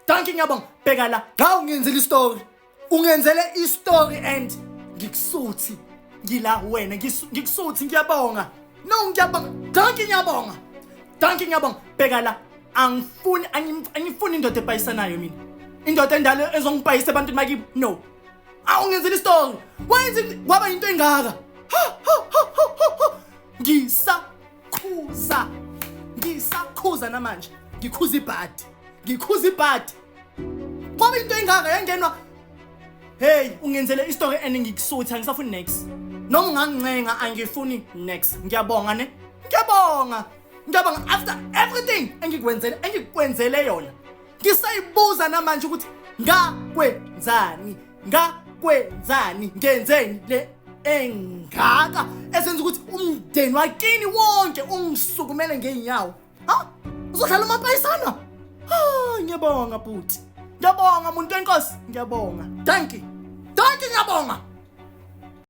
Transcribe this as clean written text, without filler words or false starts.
Danke ngiyabonga. Bheka la, cha ungenzele istory. Ungenzele istory and ngikusuthi. Ngila wena ngikusuthi ngiyabonga. No ngiyabonga. Danke ngiyabonga. Bheka la, angifuni indoda ebayisanayo mina. Indoda endala ezongipayisa abantu makibo. No. Awungenzele istory. Wenze kwaba into engaka. Ngisakhuza namanje. Ngikhuza ibhadi. Kwaba into engaka yangenwa. Hey, ungenzele istory engikusuthi angisafuni next. Noma ungangincenga angifuni next. Ngiyabonga ne? Ngiyabonga after everything engikwenzele yona. Ngisayibuza namanje ukuthi ngakwenzani ngenzeni le engaka esenza ukuthi umndeni wakini wonke ungisukumele ngeenyawo. Uzohlala amapayisana? Ngiyabonga bhuti. Ngiyabonga muntu wenkosi. Ngiyabonga. Danke ngiyabonga.